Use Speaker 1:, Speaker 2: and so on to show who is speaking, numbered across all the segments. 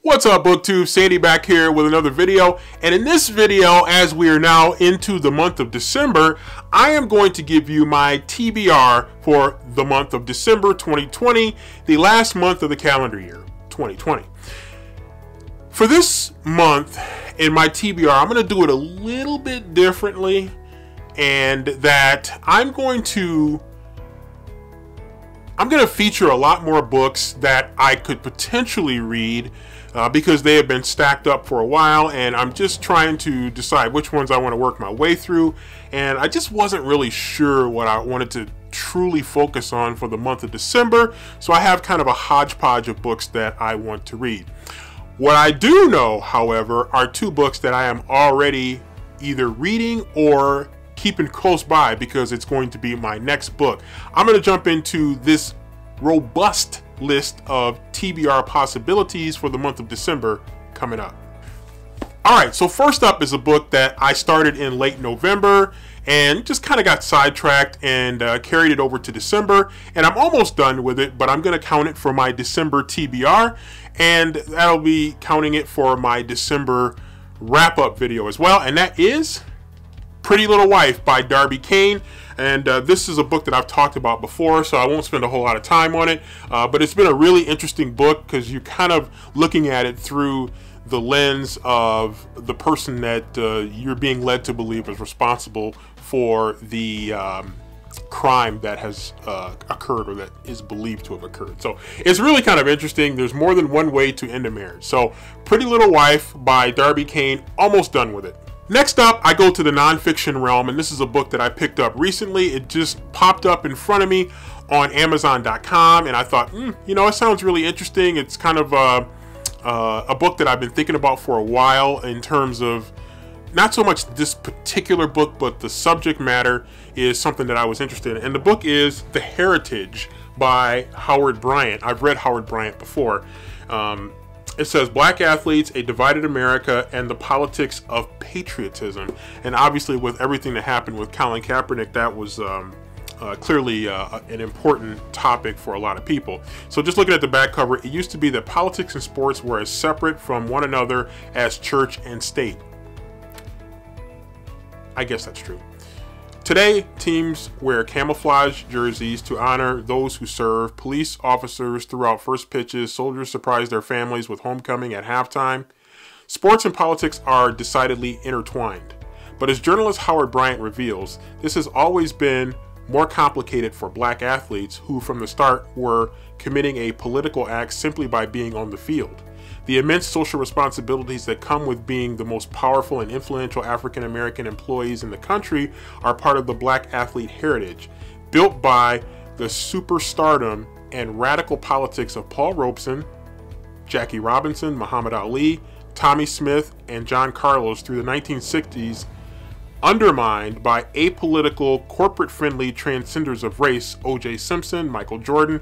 Speaker 1: What's up, BookTube? Sandy back here with another video. And in this video, as we are now into the month of December, I am going to give you my TBR for the month of December 2020, the last month of the calendar year 2020. For this month in my TBR, I'm going to do it a little bit differently, and that I'm going to feature a lot more books that I could potentially read because they have been stacked up for a while, and I'm just trying to decide which ones I want to work my way through. And I just wasn't really sure what I wanted to truly focus on for the month of December, so I have kind of a hodgepodge of books that I want to read. What I do know, however, are two books that I am already either reading or keeping close by because it's going to be my next book. I'm going to jump into this robust list of TBR possibilities for the month of December coming up. Alright, so first up is a book that I started in late November and just kind of got sidetracked and carried it over to December, and I'm almost done with it, but I'm going to count it for my December TBR, and that'll be counting it for my December wrap-up video as well, and that is Pretty Little Wife by Darby Kane. And this is a book that I've talked about before, so I won't spend a whole lot of time on it, but it's been a really interesting book because you're kind of looking at it through the lens of the person that you're being led to believe is responsible for the crime that has occurred, or that is believed to have occurred. So it's really kind of interesting. There's more than one way to end a marriage. So Pretty Little Wife by Darby Kane, almost done with it. Next up, I go to the nonfiction realm, and this is a book that I picked up recently. It just popped up in front of me on Amazon.com, and I thought, you know, it sounds really interesting. It's kind of a book that I've been thinking about for a while in terms of not so much this particular book, but the subject matter is something that I was interested in. And the book is The Heritage by Howard Bryant. I've read Howard Bryant before. It says Black Athletes, a Divided America, and the Politics of Patriotism. And obviously with everything that happened with Colin Kaepernick, that was clearly an important topic for a lot of people. So just looking at the back cover, it used to be that politics and sports were as separate from one another as church and state. I guess that's true. Today, teams wear camouflage jerseys to honor those who serve. Police officers threw out first pitches. Soldiers surprised their families with homecoming at halftime. Sports and politics are decidedly intertwined. But as journalist Howard Bryant reveals, this has always been more complicated for black athletes who from the start were committing a political act simply by being on the field. The immense social responsibilities that come with being the most powerful and influential African-American employees in the country are part of the black athlete heritage, built by the superstardom and radical politics of Paul Robeson, Jackie Robinson, Muhammad Ali, Tommy Smith, and John Carlos through the 1960s, undermined by apolitical, corporate-friendly transcenders of race, O.J. Simpson, Michael Jordan,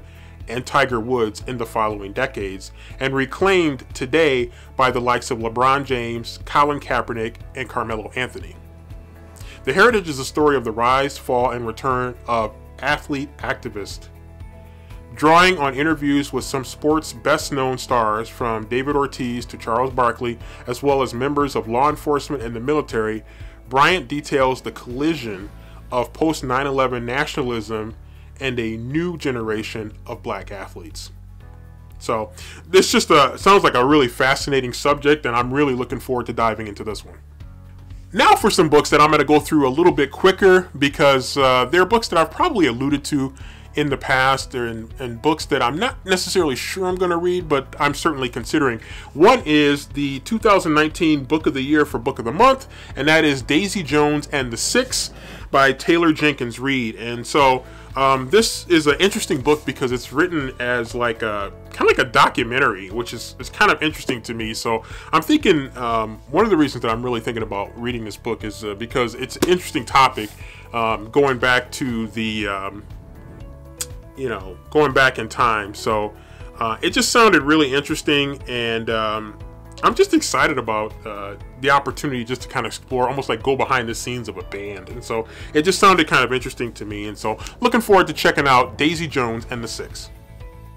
Speaker 1: and Tiger Woods in the following decades, and reclaimed today by the likes of LeBron James, Colin Kaepernick, and Carmelo Anthony. The Heritage is a story of the rise, fall, and return of athlete activists, drawing on interviews with some sports' best-known stars from David Ortiz to Charles Barkley, as well as members of law enforcement and the military. Bryant details the collision of post-9/11 nationalism and a new generation of black athletes. So this just sounds like a really fascinating subject, and I'm really looking forward to diving into this one. Now for some books that I'm going to go through a little bit quicker because they're books that I've probably alluded to in the past, and books that I'm not necessarily sure I'm going to read, but I'm certainly considering. One is the 2019 Book of the Year for Book of the Month, and that is Daisy Jones and the Six by Taylor Jenkins Reid. And so this is an interesting book because it's written as like a kind of like a documentary, which is kind of interesting to me. So I'm thinking one of the reasons that I'm really thinking about reading this book is because it's an interesting topic, going back to the going back in time. So it just sounded really interesting, and I'm just excited about the opportunity just to kind of explore, almost like go behind the scenes of a band. And so it just sounded kind of interesting to me. And so looking forward to checking out Daisy Jones and the Six.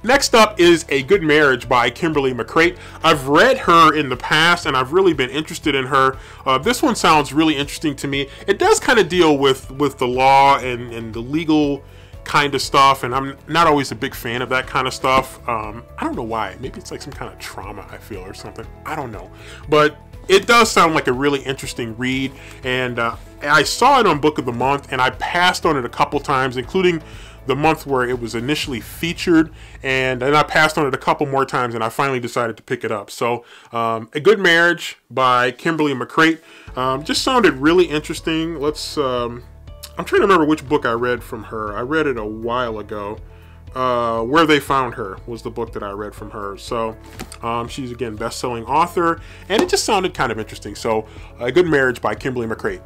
Speaker 1: Next up is A Good Marriage by Kimberly McCreight. I've read her in the past and I've really been interested in her. This one sounds really interesting to me. It does kind of deal with the law and the legal kind of stuff, and I'm not always a big fan of that kind of stuff. I don't know why. Maybe it's like some kind of trauma I feel or something. I don't know. But it does sound like a really interesting read, and I saw it on Book of the Month, and I passed on it a couple times, including the month where it was initially featured, and then I passed on it a couple more times, and I finally decided to pick it up. So A Good Marriage by Kimberly McCreight just sounded really interesting. I'm trying to remember which book I read from her. I read it a while ago. Where They Found Her was the book that I read from her. So she's, again, best-selling author, and it just sounded kind of interesting. So A Good Marriage by Kimberly McCreight.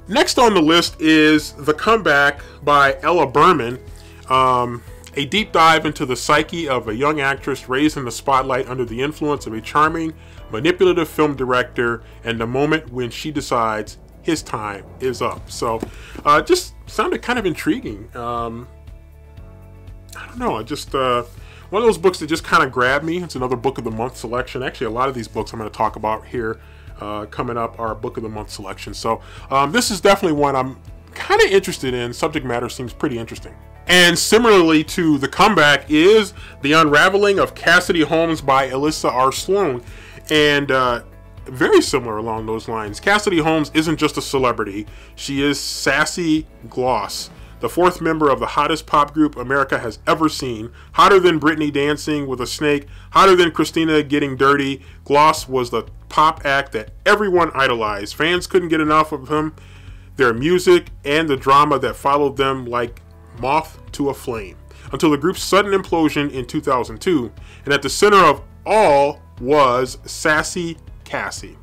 Speaker 1: Next on the list is The Comeback by Ella Berman. A deep dive into the psyche of a young actress raised in the spotlight under the influence of a charming, manipulative film director, and the moment when she decides his time is up. So just sounded kind of intriguing. I don't know, just one of those books that just kind of grabbed me. It's another Book of the Month selection. Actually, a lot of these books I'm going to talk about here coming up are Book of the Month selection. So this is definitely one I'm kind of interested in. Subject matter seems pretty interesting. And similarly to The Comeback is The Unraveling of Cassidy Holmes by Alyssa R. Sloan. And very similar along those lines. Cassidy Holmes isn't just a celebrity. She is Sassy Gloss, the fourth member of the hottest pop group America has ever seen. Hotter than Britney dancing with a snake, hotter than Christina getting dirty. Gloss was the pop act that everyone idolized. Fans couldn't get enough of him, their music, and the drama that followed them like moth to a flame, until the group's sudden implosion in 2002. And at the center of all was Sassy Cassie,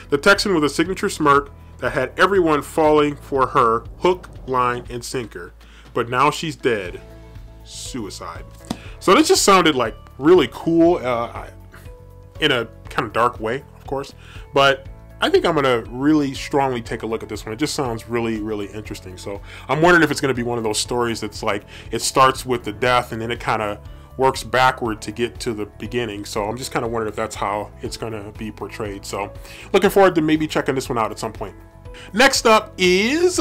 Speaker 1: the Texan with a signature smirk that had everyone falling for her hook, line, and sinker. But now she's dead. Suicide. So this just sounded like really cool in a kind of dark way, of course. But I think I'm going to really strongly take a look at this one. It just sounds really, really interesting. So I'm wondering if it's going to be one of those stories that's like it starts with the death and then it kind of works backward to get to the beginning. So I'm just kind of wondering if that's how it's going to be portrayed. So looking forward to maybe checking this one out at some point. Next up is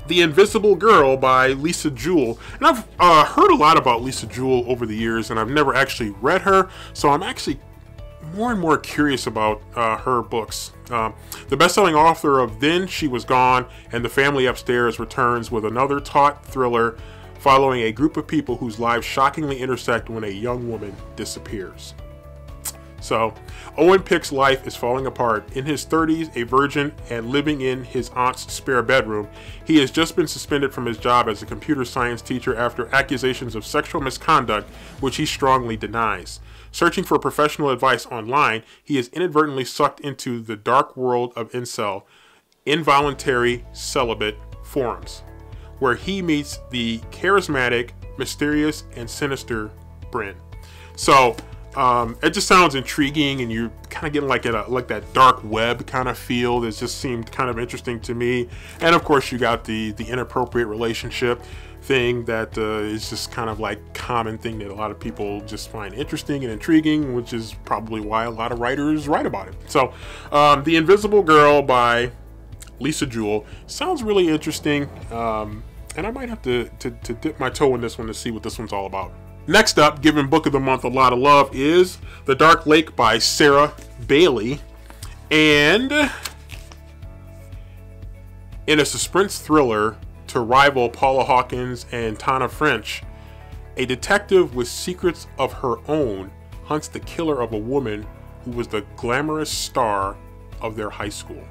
Speaker 1: The Invisible Girl by Lisa Jewell. And I've heard a lot about Lisa Jewell over the years, and I've never actually read her. So I'm actually more and more curious about her books. The best-selling author of Then She Was Gone and The Family Upstairs returns with another taut thriller following a group of people whose lives shockingly intersect when a young woman disappears. So, Owen Pick's life is falling apart. In his 30s, a virgin, and living in his aunt's spare bedroom, he has just been suspended from his job as a computer science teacher after accusations of sexual misconduct, which he strongly denies. Searching for professional advice online, he is inadvertently sucked into the dark world of incel, involuntary celibate forums, where he meets the charismatic, mysterious, and sinister Bryn. So, it just sounds intriguing, and you're kind of getting like that dark web kind of feel. That just seemed kind of interesting to me. And of course, you got the inappropriate relationship thing that is just kind of like common thing that a lot of people just find interesting and intriguing, which is probably why a lot of writers write about it. So, The Invisible Girl by Lisa Jewell sounds really interesting, and I might have to dip my toe in this one to see what this one's all about. Next up, giving Book of the Month a lot of love, is The Dark Lake by Sarah Bailey. And in a suspense thriller to rival Paula Hawkins and Tana French, a detective with secrets of her own hunts the killer of a woman who was the glamorous star of their high school.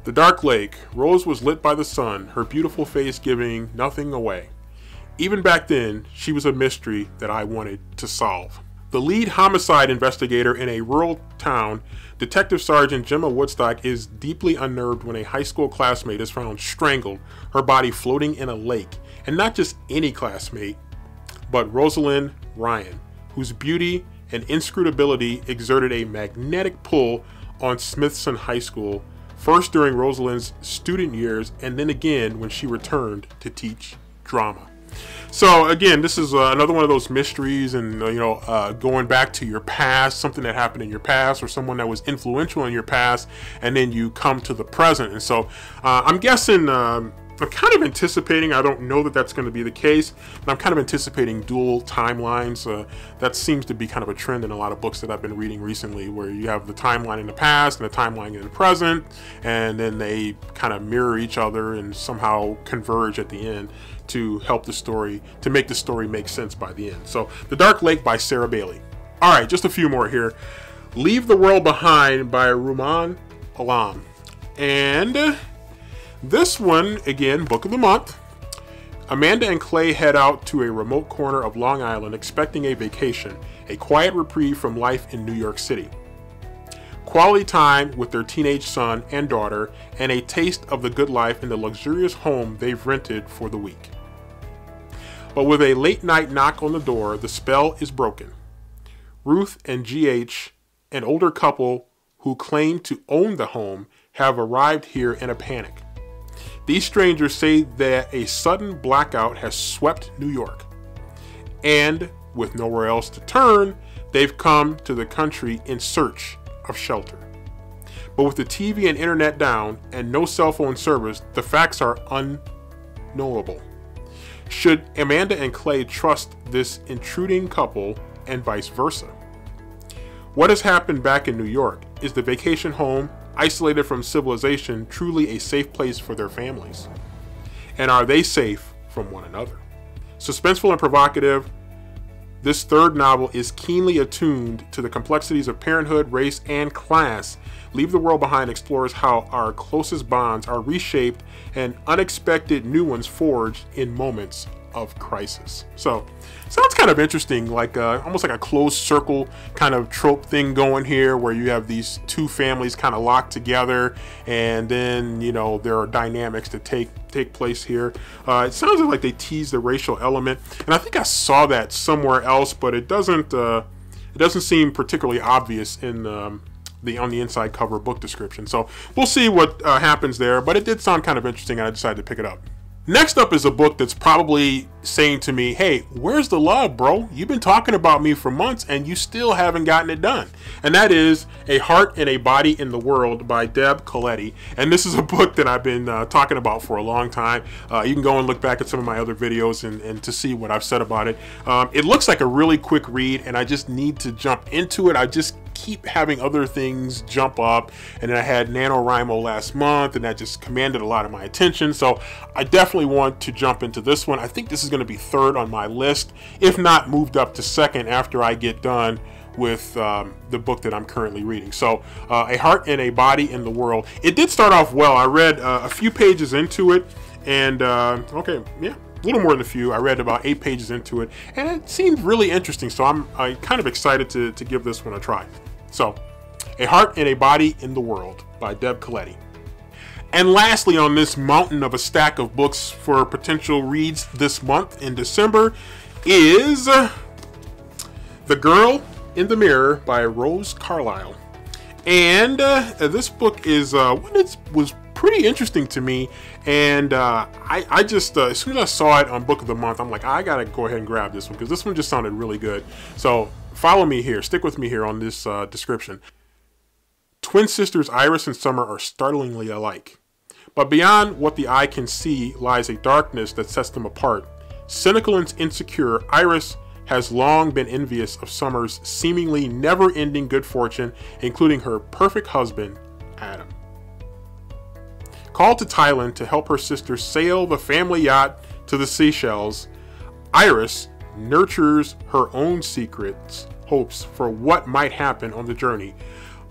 Speaker 1: The Dark Lake. Rose was lit by the sun, her beautiful face giving nothing away. Even back then, she was a mystery that I wanted to solve. The lead homicide investigator in a rural town, Detective Sergeant Gemma Woodstock, is deeply unnerved when a high school classmate is found strangled, her body floating in a lake. And not just any classmate, but Rosalind Ryan, whose beauty and inscrutability exerted a magnetic pull on Smithson High School, first during Rosalind's student years and then again when she returned to teach drama. So again, this is another one of those mysteries, and going back to your past, something that happened in your past, or someone that was influential in your past, and then you come to the present. And so I'm guessing, I'm kind of anticipating, I don't know that that's going to be the case, but I'm kind of anticipating dual timelines. That seems to be kind of a trend in a lot of books that I've been reading recently, where you have the timeline in the past and the timeline in the present, and then they kind of mirror each other and somehow converge at the end to help the story, to make the story make sense by the end. So, The Dark Lake by Sarah Bailey. All right, just a few more here. Leave the World Behind by Rumaan Alam. And this one, again, book of the month. Amanda and Clay head out to a remote corner of Long Island expecting a vacation, a quiet reprieve from life in New York City. Quality time with their teenage son and daughter, and a taste of the good life in the luxurious home they've rented for the week. But with a late night knock on the door, the spell is broken. Ruth and GH, an older couple who claim to own the home, have arrived here in a panic. These strangers say that a sudden blackout has swept New York, and with nowhere else to turn, they've come to the country in search of shelter. But with the TV and internet down and no cell phone service, the facts are unknowable. Should Amanda and Clay trust this intruding couple, and vice versa? What has happened back in New York? Is the vacation home, isolated from civilization, truly a safe place for their families? And are they safe from one another? Suspenseful and provocative, this third novel is keenly attuned to the complexities of parenthood, race, and class. Leave the World Behind explores how our closest bonds are reshaped and unexpected new ones forged in moments of crisis. So, sounds kind of interesting, like almost like a closed circle kind of trope thing going here, where you have these two families kind of locked together, and then there are dynamics that take place here. It sounds like they tease the racial element, and I think I saw that somewhere else, but it doesn't seem particularly obvious in on the inside cover book description. So we'll see what happens there, but it did sound kind of interesting, and I decided to pick it up. Next up is a book that's probably saying to me, hey, where's the love, bro? You've been talking about me for months and you still haven't gotten it done. And that is A Heart and a Body in the World by Deb Coletti. And this is a book that I've been talking about for a long time. You can go and look back at some of my other videos and to see what I've said about it. It looks like a really quick read, and I just need to jump into it. I just keep having other things jump up, and then I had NaNoWriMo last month, and that just commanded a lot of my attention. So I definitely want to jump into this one. I think this is going to be third on my list, if not moved up to second after I get done with the book that I'm currently reading. So A Heart and a Body in the World. It did start off well. I read a few pages into it, and okay, yeah, a little more than a few. I read about 8 pages into it, and it seemed really interesting. So I'm kind of excited to give this one a try. So, A Heart and a Body in the World by Deb Coletti. And lastly, on this mountain of a stack of books for potential reads this month in December is The Girl in the Mirror by Rose Carlyle. And this book is was pretty interesting to me, and I just as soon as I saw it on Book of the Month, I'm like, I gotta go ahead and grab this one, because this one just sounded really good. So follow me here, stick with me here on this description. Twin sisters Iris and Summer are startlingly alike, but beyond what the eye can see lies a darkness that sets them apart. Cynical and insecure, Iris has long been envious of Summer's seemingly never-ending good fortune, including her perfect husband, Adam. Called to Thailand to help her sister sail the family yacht to the Seychelles, Iris nurtures her own secrets, hopes for what might happen on the journey.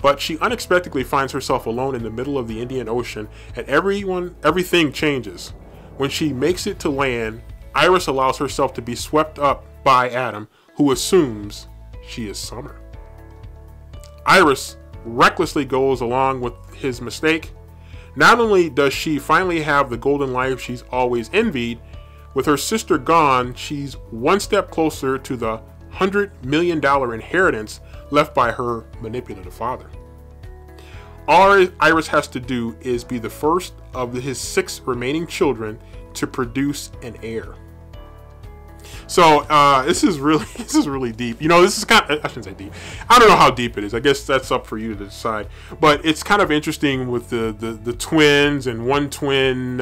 Speaker 1: But she unexpectedly finds herself alone in the middle of the Indian Ocean, and everything changes. When she makes it to land, Iris allows herself to be swept up by Adam, who assumes she is Summer. Iris recklessly goes along with his mistake. Not only does she finally have the golden life she's always envied, with her sister gone, she's one step closer to the $100 million inheritance left by her manipulative father. All Iris has to do is be the first of his 6 remaining children to produce an heir. So this is really deep. You know, this is kind of, I shouldn't say deep. I don't know how deep it is. I guess that's up for you to decide. But it's kind of interesting with the twins, and one twin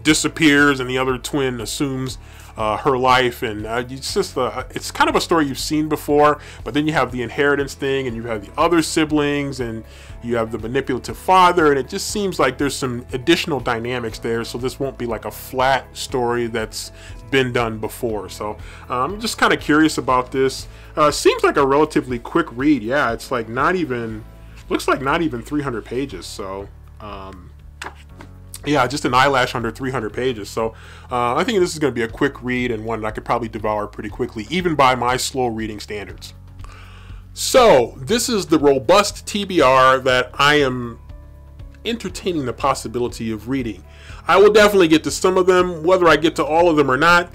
Speaker 1: disappears and the other twin assumes her life, and it's just it's kind of a story you've seen before, but then you have the inheritance thing, and you have the other siblings, and you have the manipulative father, and it just seems like there's some additional dynamics there, so this won't be like a flat story that's been done before. So I'm just kind of curious about this. Seems like a relatively quick read. Yeah, it's like looks like not even 300 pages. So yeah, just an eyelash under 300 pages. So I think this is going to be a quick read, and one that I could probably devour pretty quickly, even by my slow reading standards. So this is the robust TBR that I am entertaining the possibility of reading. I will definitely get to some of them. Whether I get to all of them or not,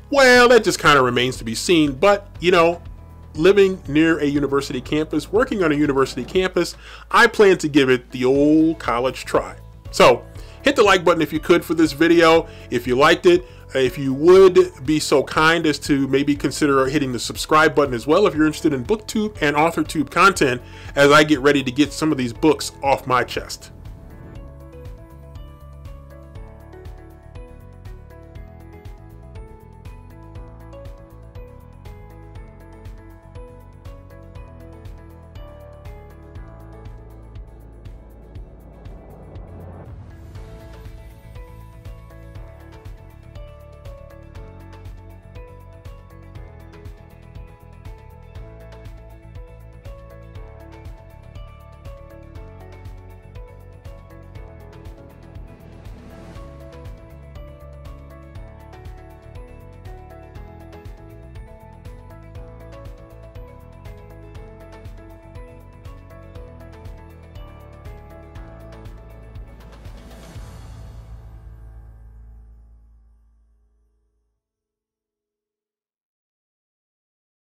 Speaker 1: well, that just kind of remains to be seen. But, you know, living near a university campus, working on a university campus, I plan to give it the old college try. So hit the like button if you could for this video, if you liked it. If you would be so kind as to maybe consider hitting the subscribe button as well if you're interested in BookTube and AuthorTube content, as I get ready to get some of these books off my chest.